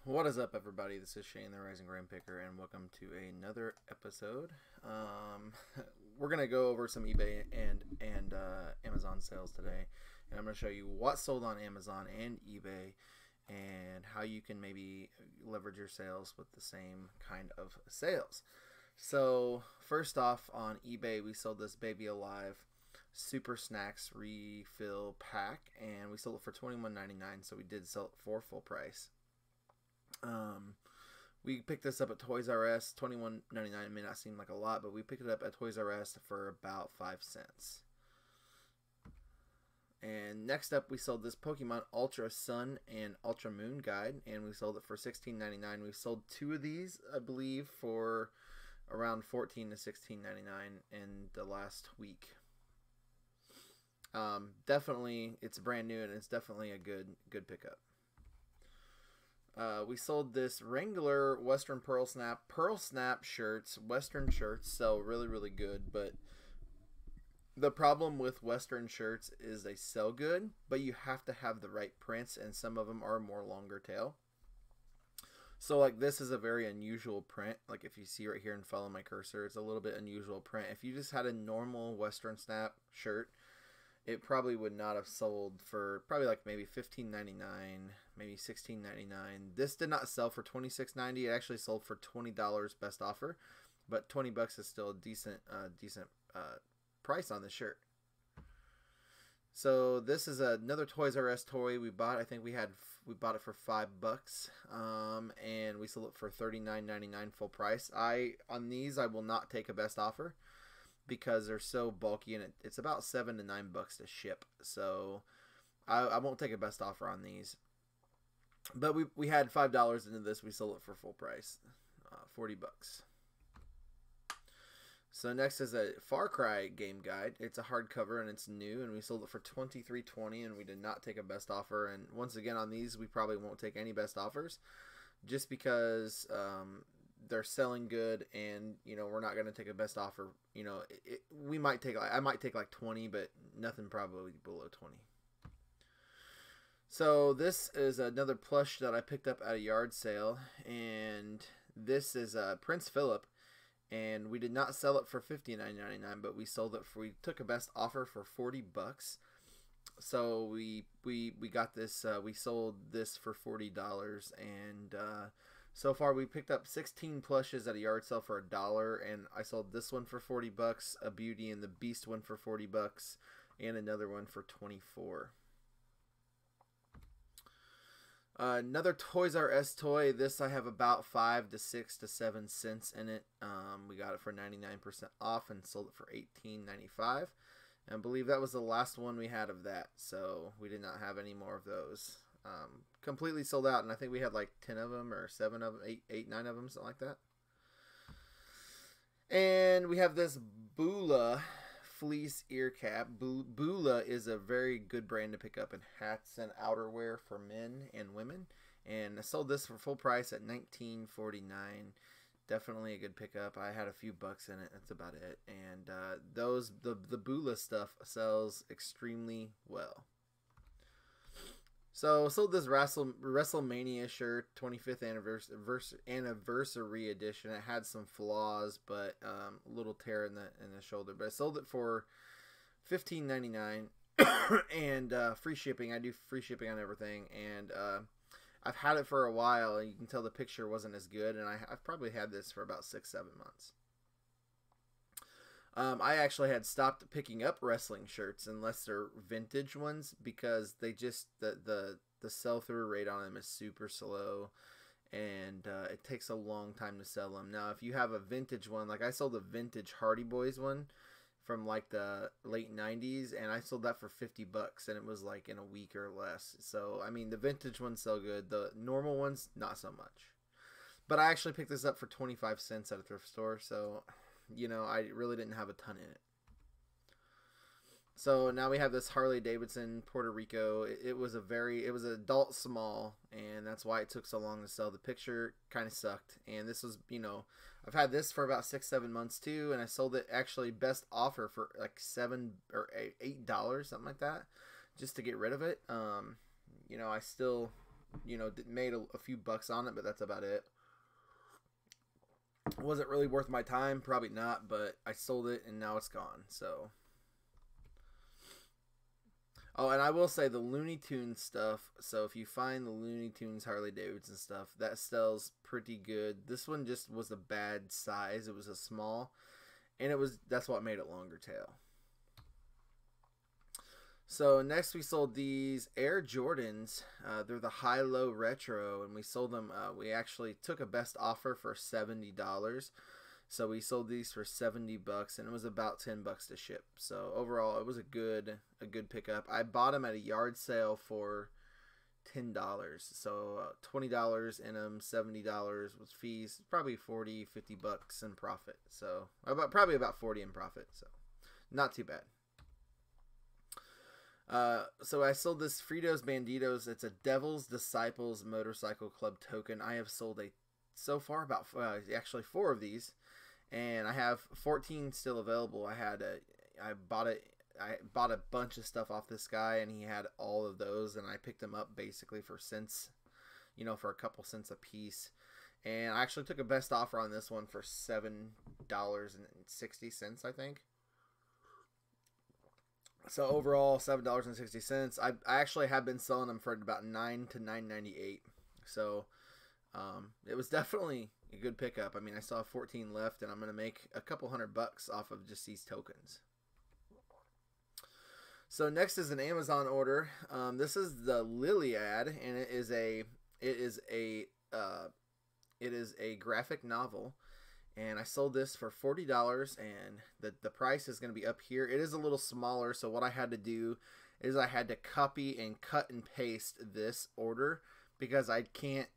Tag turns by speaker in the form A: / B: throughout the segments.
A: What is up, everybody? This is Shane, the Rising Grand Picker, and welcome to another episode. We're gonna go over some eBay and Amazon sales today, and I'm gonna show you what sold on Amazon and eBay, and how you can maybe leverage your sales with the same kind of sales. So first off, on eBay, we sold this Baby Alive Super Snacks refill pack, and we sold it for $21.99. So we did sell it for full price. We picked this up at Toys R Us. $21.99 may not seem like a lot, but we picked it up at Toys R Us for about 5 cents. And next up, we sold this Pokemon Ultra Sun and Ultra Moon guide, and we sold it for $16.99. We sold 2 of these, I believe, for around $14 to $16.99 in the last week. Definitely, it's brand new, and it's definitely a good pickup. We sold this Wrangler Western Pearl Snap shirts. Western shirts sell really good, but the problem with Western shirts is they sell good, but you have to have the right prints, and some of them are more longer tail. So like this is a very unusual print. Like if you see right here and follow my cursor, it's a little bit unusual print. If you just had a normal Western Snap shirt, it probably would not have sold for probably like maybe $15.99, maybe $16.99. This did not sell for $26.90. It actually sold for $20 best offer, but $20 is still a decent price on the shirt. So this is another Toys R Us toy we bought. I think we bought it for $5, and we sold it for $39.99 full price. On these I will not take a best offer, because they're so bulky, and it's about $7 to $9 to ship. So I won't take a best offer on these. But we had $5 into this. We sold it for full price, $40. So next is a Far Cry game guide. It's a hardcover and it's new, and we sold it for $23.20, and we did not take a best offer. And once again, on these we probably won't take any best offers, just because they're selling good, and we're not going to take a best offer. We might take I might take like 20, but nothing probably below 20. So this is another plush that I picked up at a yard sale, and this is Prince Philip, and we did not sell it for $59.99, but we took a best offer for $40. So we got this, we sold this for $40, and so far we picked up 16 plushes at a yard sale for $1, and I sold this one for $40, a Beauty and the Beast one for $40, and another one for $24. Another Toys R Us toy. This I have about 5 to 6 to 7 cents in it. We got it for 99% off and sold it for $18.95. And I believe that was the last one we had of that, so we did not have any more of those. Completely sold out, and I think we had like 10 of them, or 7 of them, 8, 9 of them, something like that. And we have this Bula fleece ear cap. Bula is a very good brand to pick up in hats and outerwear for men and women, and I sold this for full price at $19.49. Definitely a good pickup. I had a few bucks in it. That's about it. And the Bula stuff sells extremely well. So sold this WrestleMania shirt, 25th anniversary edition. It had some flaws, but a little tear in the shoulder. But I sold it for $15.99 and free shipping. I do free shipping on everything, and I've had it for a while, and you can tell the picture wasn't as good. And I've probably had this for about 6-7 months. I actually had stopped picking up wrestling shirts unless they're vintage ones, because they just the sell-through rate on them is super slow, and it takes a long time to sell them. Now, if you have a vintage one, like I sold a vintage Hardy Boys one from like the late 90s, and I sold that for $50, and it was like in a week or less. So I mean, the vintage ones sell good. The normal ones, not so much. But I actually picked this up for 25 cents at a thrift store, so I really didn't have a ton in it. So now we have this Harley Davidson Puerto Rico. It was an adult small, and that's why it took so long to sell. The picture kind of sucked, and this was, I've had this for about 6-7 months too, and I sold it actually best offer for like $7 or $8, something like that, just to get rid of it. I still you know, made a few bucks on it, but that's about it. Was it really worth my time? Probably not, but I sold it and now it's gone. So, oh, and I will say the Looney Tunes stuff. So if you find the Looney Tunes Harley Davidson stuff, that sells pretty good. This one just was a bad size. It was a small, and that's what made it longer tail. So next we sold these Air Jordans. They're the high-low retro, and we sold them. We actually took a best offer for $70. So we sold these for $70, and it was about $10 to ship. So overall, it was a good pickup. I bought them at a yard sale for $10. So $20 in them, $70 with fees, probably $40-50 in profit. So probably about 40 in profit. So not too bad. So I sold this Fritos Banditos. It's a Devil's Disciples Motorcycle Club token. I have sold so far about actually 4 of these, and I have 14 still available. I bought a bunch of stuff off this guy, and he had all of those, and I picked them up basically for cents, you know, for a couple cents a piece. And I actually took a best offer on this one for $7.60, I think. So overall, $7.60. I actually have been selling them for about $9 to $9.98. So it was definitely a good pickup. I mean, I still have 14 left, and I'm going to make a couple $100 off of just these tokens. So next is an Amazon order. This is the Liliad, and it is a graphic novel. And I sold this for $40, and the price is going to be up here. It is a little smaller, so what I had to do is I had to copy and cut and paste this order because I can't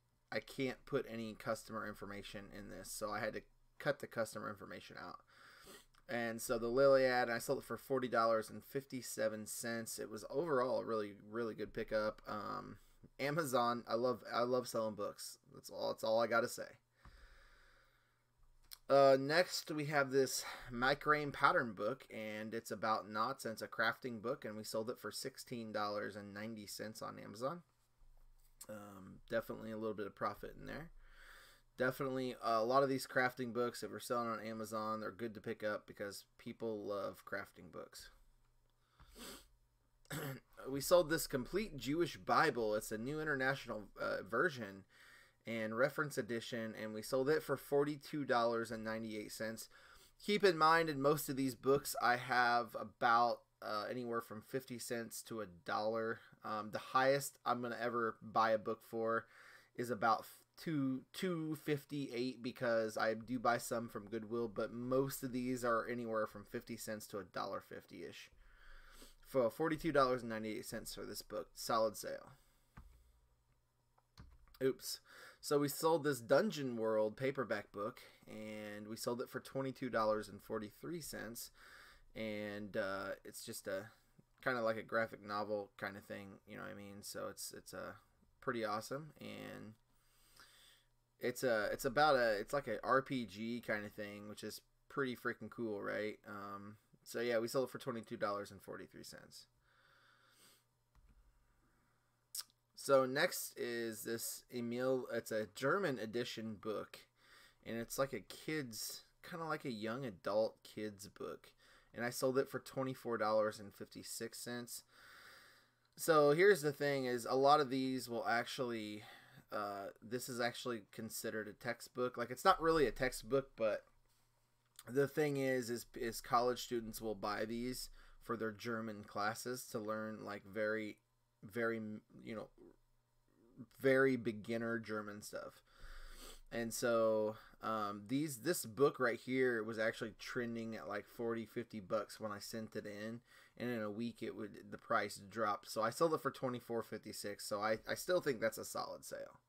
A: put any customer information in this, so I had to cut the customer information out. And so the Liliad, I sold it for $40.57. It was overall a really good pickup. Amazon, I love selling books. That's all I got to say. Next we have this Micrame pattern book, and it's about knots, and it's a crafting book, and we sold it for $16.90 on Amazon. Definitely a little bit of profit in there. Definitely a lot of these crafting books, if we're selling on Amazon, they're good to pick up because people love crafting books. We sold this Complete Jewish Bible. It's a New International version and reference edition, and we sold it for $42.98. Keep in mind, in most of these books, I have about anywhere from 50 cents to $1. The highest I'm gonna ever buy a book for is about $2.58 because I do buy some from Goodwill, but most of these are anywhere from 50 cents to $1.50 ish. For $42.98 for this book, solid sale. Oops. So we sold this Dungeon World paperback book, and we sold it for $22.43, and it's just a kind of like a graphic novel kind of thing, you know what I mean? So it's pretty awesome, and it's like an RPG kind of thing, which is pretty freaking cool, right? So yeah, we sold it for $22.43. So next is this Emil. It's a German edition book, and it's like a kid's, kind of like a young adult kids book, and I sold it for $24.56. So here's the thing: is a lot of these will actually, this is actually considered a textbook. Like, it's not really a textbook, but the thing is college students will buy these for their German classes to learn like very, you know, very beginner German stuff. And so this book right here was actually trending at like $40-50 when I sent it in, and in a week the price dropped. So I sold it for $24.56. So I still think that's a solid sale.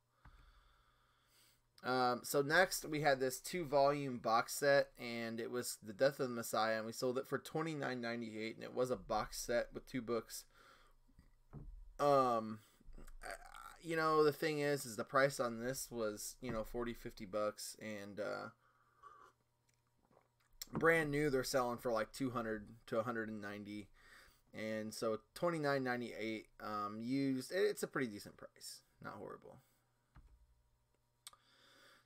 A: So next we had this 2-volume box set, and it was The Death of the Messiah, and we sold it for $29.98, and it was a box set with 2 books. You know, the thing is the price on this was, you know, $40-50, and brand new they're selling for like $200 to $190, and so $29.98 used. It's a pretty decent price, Not horrible.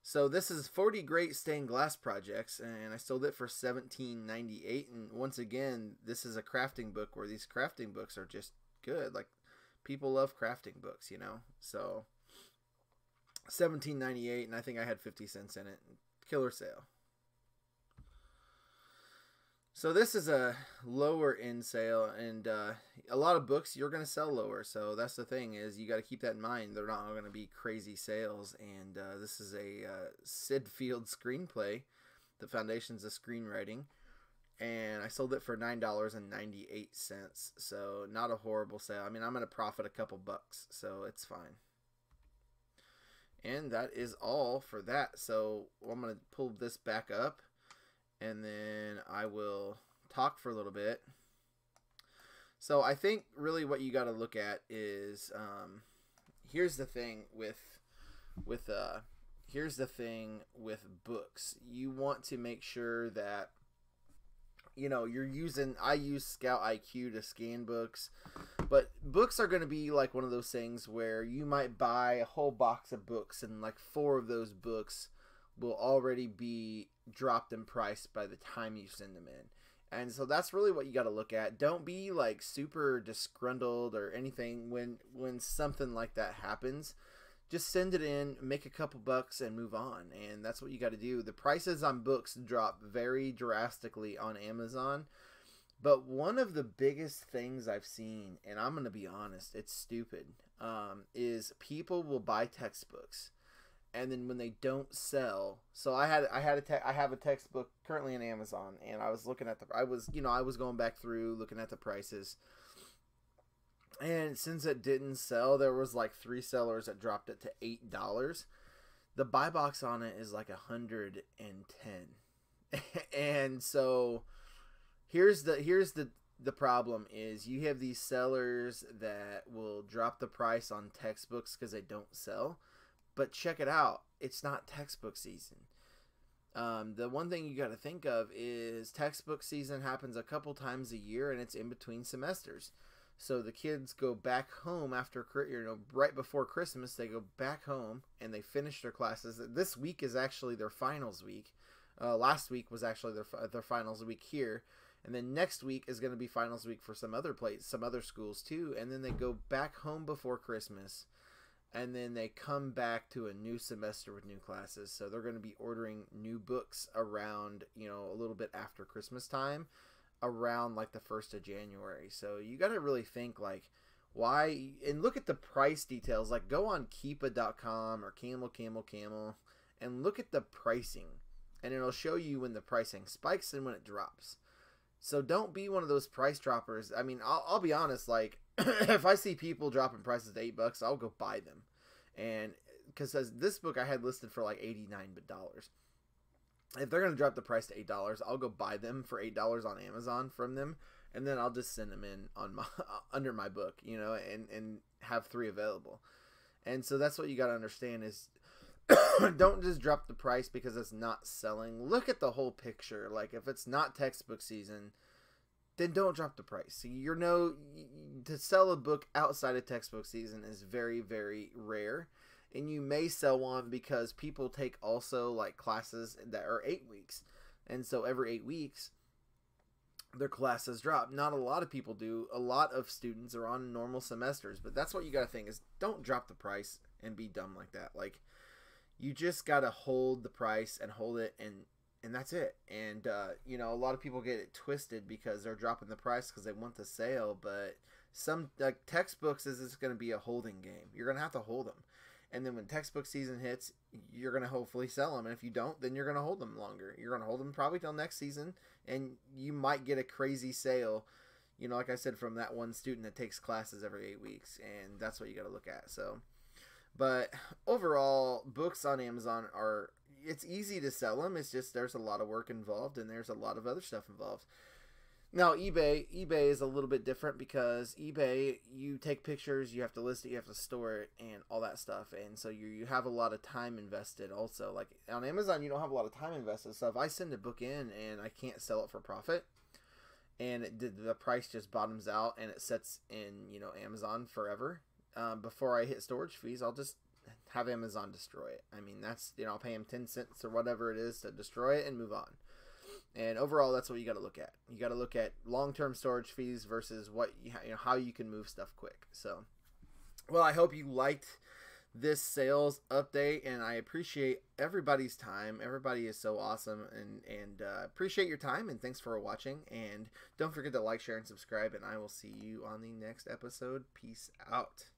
A: So this is 40 great stained glass projects, and I sold it for $17.98. And once again, this is a crafting book where these crafting books are just good. Like, people love crafting books, you know. So $17.98, and I think I had 50 cents in it. Killer sale. So this is a lower end sale, and a lot of books you're going to sell lower. So that's the thing, is you got to keep that in mind. They're not going to be crazy sales. And this is a Sid Field screenplay, The Foundations of Screenwriting. And I sold it for $9.98. So not a horrible sale. I mean, I'm going to profit a couple bucks, so it's fine. And that is all for that. So I'm going to pull this back up, and then I will talk for a little bit. So I think really what you got to look at is, here's the thing with books. You want to make sure that, you know, I use Scout IQ to scan books, but books are going to be like one of those things where you might buy a whole box of books, and like 4 of those books will already be dropped in price by the time you send them in. And so that's really what you got to look at. Don't be like super disgruntled or anything when something like that happens. Just send it in, make a couple bucks, and move on. And that's what you got to do. The prices on books drop very drastically on Amazon. But one of the biggest things I've seen, and I'm going to be honest, it's stupid, is people will buy textbooks, and then when they don't sell, so I have a textbook currently on Amazon, and I was looking at I was going back through looking at the prices, and since it didn't sell, there was like 3 sellers that dropped it to $8. The buy box on it is like $110, and so here's the problem is you have these sellers that will drop the price on textbooks because they don't sell. But check it out, it's not textbook season. The one thing you got to think of is textbook season happens a couple times a year, and it's in between semesters. So the kids go back home after, right before Christmas, they go back home and they finish their classes. This week is actually their finals week. Last week was actually their finals week here. And then next week is going to be finals week for some other schools too. And then they go back home before Christmas. And then they come back to a new semester with new classes. So they're going to be ordering new books around, a little bit after Christmas time, around like the 1st of January. So you got to really think like why, and look at the price details. Like go on Keepa.com or Camel, and look at the pricing. And it'll show you when the pricing spikes and when it drops. So don't be one of those price droppers. I mean, I'll be honest, like, if I see people dropping prices to $8, I'll go buy them. And because this book I had listed for like $89. If they're going to drop the price to $8, I'll go buy them for $8 on Amazon from them. And then I'll just send them in on my under my book, and have 3 available. And so that's what you got to understand is don't just drop the price because it's not selling. Look at the whole picture. Like if it's not textbook season, then don't drop the price. To sell a book outside of textbook season is very, very rare. And you may sell one because people take also like classes that are 8 weeks. And so every 8 weeks, their classes drop. Not a lot of people do. A lot of students are on normal semesters. But that's what you got to think is don't drop the price and be dumb like that. Like you just got to hold the price and hold it and that's it. And, a lot of people get it twisted because they're dropping the price because they want the sale. But some textbooks is going to be a holding game. You're going to have to hold them. And then when textbook season hits, you're going to hopefully sell them. And if you don't, then you're going to hold them longer. You're going to hold them probably till next season. And you might get a crazy sale, like I said, from that one student that takes classes every 8 weeks. And that's what you got to look at. So, but overall, books on Amazon it's easy to sell them. It's just there's a lot of work involved and there's a lot of other stuff involved. Now, eBay is a little bit different because eBay, you take pictures, you have to list it, you have to store it, and all that stuff. And so you have a lot of time invested also. Like on Amazon, you don't have a lot of time invested. So if I send a book in and I can't sell it for profit, and the price just bottoms out and it sits in, Amazon forever, before I hit storage fees, I'll just have Amazon destroy it. I mean, that's, you know, I'll pay them 10 cents or whatever it is to destroy it and move on. And overall, that's what you got to look at. You got to look at long-term storage fees versus what you know, how you can move stuff quick. So, well, I hope you liked this sales update, and I appreciate everybody's time. Everybody is so awesome, and appreciate your time, and thanks for watching. And don't forget to like, share, and subscribe, and I will see you on the next episode. Peace out.